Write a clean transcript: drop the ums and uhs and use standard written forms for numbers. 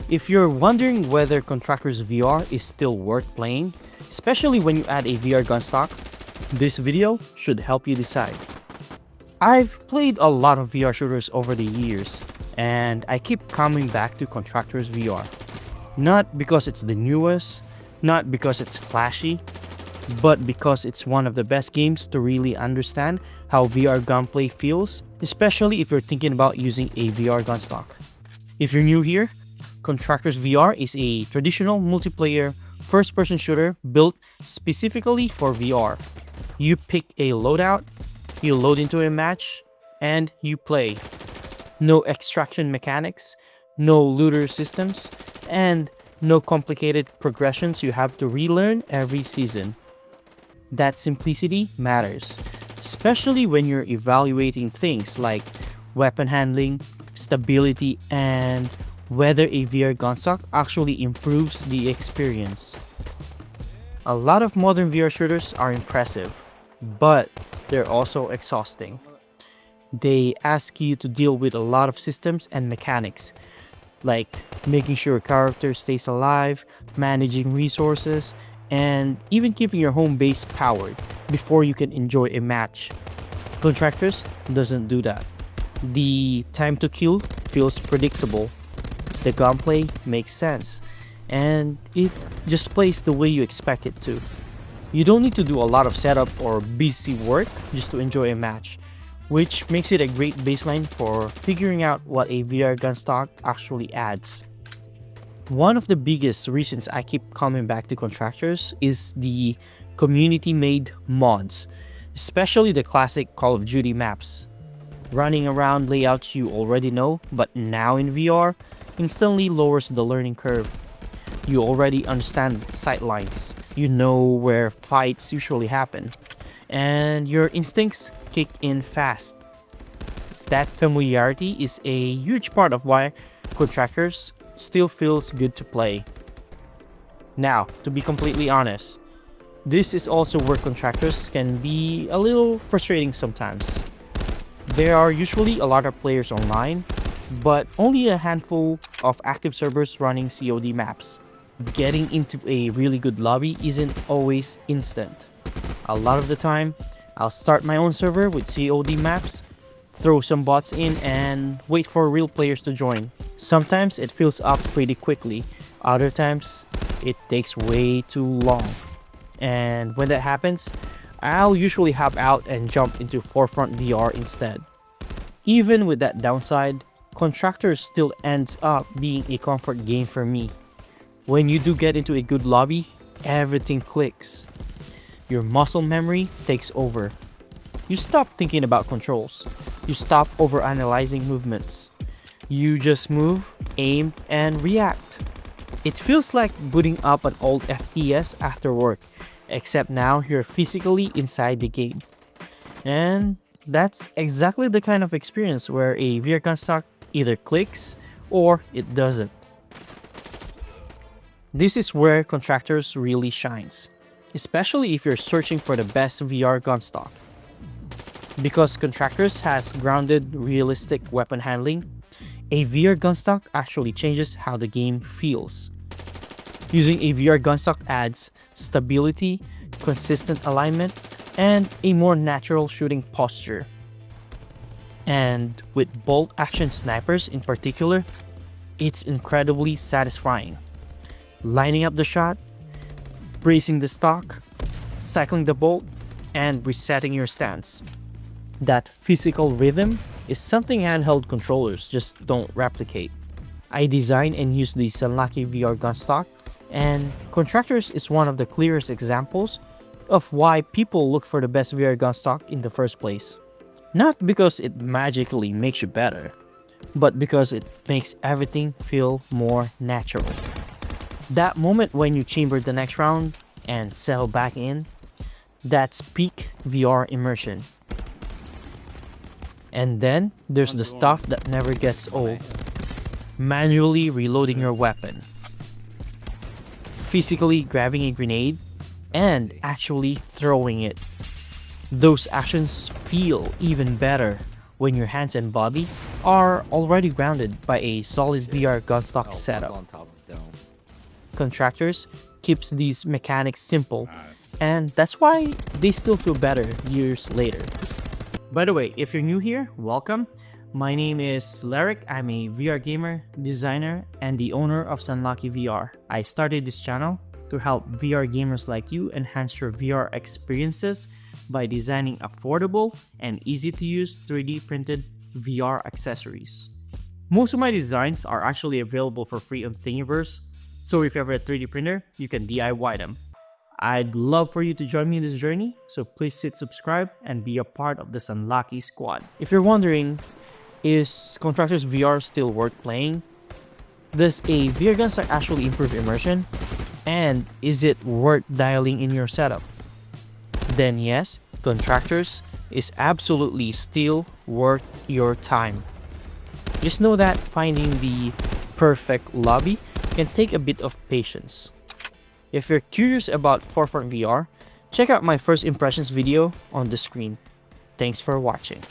If you're wondering whether Contractors VR is still worth playing, especially when you add a VR gunstock, this video should help you decide. I've played a lot of VR shooters over the years, and I keep coming back to Contractors VR. Not because it's the newest, not because it's flashy, but because it's one of the best games to really understand how VR gunplay feels, especially if you're thinking about using a VR gunstock. If you're new here, Contractors VR is a traditional multiplayer first-person shooter built specifically for VR. You pick a loadout, you load into a match, and you play. No extraction mechanics, no looter systems, and no complicated progressions you have to relearn every season. That simplicity matters, especially when you're evaluating things like weapon handling, stability, and whether a VR gunstock actually improves the experience. A lot of modern VR shooters are impressive, but they're also exhausting. They ask you to deal with a lot of systems and mechanics, like making sure your character stays alive, managing resources, and even keeping your home base powered before you can enjoy a match. Contractors doesn't do that. The time to kill feels predictable, the gunplay makes sense, and it just plays the way you expect it to. You don't need to do a lot of setup or busy work just to enjoy a match, which makes it a great baseline for figuring out what a VR gunstock actually adds. One of the biggest reasons I keep coming back to Contractors is the community-made mods, especially the classic Call of Duty maps. Running around layouts you already know, but now in VR, instantly lowers the learning curve. You already understand sightlines, you know where fights usually happen, and your instincts kick in fast. That familiarity is a huge part of why Contractors still feels good to play. Now, to be completely honest, this is also where Contractors can be a little frustrating sometimes. There are usually a lot of players online, but only a handful of active servers running COD maps. Getting into a really good lobby isn't always instant. A lot of the time, I'll start my own server with COD maps, throw some bots in, and wait for real players to join. Sometimes it fills up pretty quickly, other times it takes way too long. And when that happens, I'll usually hop out and jump into Forefront VR instead. Even with that downside, Contractors still ends up being a comfort game for me. When you do get into a good lobby, everything clicks. Your muscle memory takes over. You stop thinking about controls. You stop overanalyzing movements. You just move, aim, and react. It feels like booting up an old FPS after work, except now you're physically inside the game. And that's exactly the kind of experience where a VR gunstock either clicks or it doesn't. This is where Contractors really shines, especially if you're searching for the best VR gunstock. Because Contractors has grounded, realistic weapon handling, a VR gunstock actually changes how the game feels. Using a VR gunstock adds stability, consistent alignment, and a more natural shooting posture. And with bolt action snipers in particular, it's incredibly satisfying. Lining up the shot, bracing the stock, cycling the bolt, and resetting your stance. That physical rhythm is something handheld controllers just don't replicate. I design and use the Sanlaki VR gunstock, and Contractors is one of the clearest examples of why people look for the best VR gunstock in the first place. Not because it magically makes you better, but because it makes everything feel more natural. That moment when you chamber the next round and settle back in, that's peak VR immersion. And then there's the stuff that never gets old. Manually reloading your weapon, physically grabbing a grenade, and actually throwing it. Those actions feel even better when your hands and body are already grounded by a solid VR gunstock setup. On top of them. Contractors keeps these mechanics simple, and that's why they still feel better years later. By the way, if you're new here, welcome. My name is Larrick. I'm a VR gamer, designer, and the owner of Sanlaki VR. I started this channel to help VR gamers like you enhance your VR experiences by designing affordable and easy to use 3D printed VR accessories. Most of my designs are actually available for free on Thingiverse, so if you have a 3D printer, you can DIY them. I'd love for you to join me in this journey, so please hit subscribe and be a part of the Sanlaki squad. If you're wondering, is Contractors VR still worth playing? Does a VR gunstock actually improve immersion? And is it worth dialing in your setup? Then yes, Contractors is absolutely still worth your time. Just know that finding the perfect lobby can take a bit of patience. If you're curious about Forefront VR, check out my first impressions video on the screen. Thanks for watching.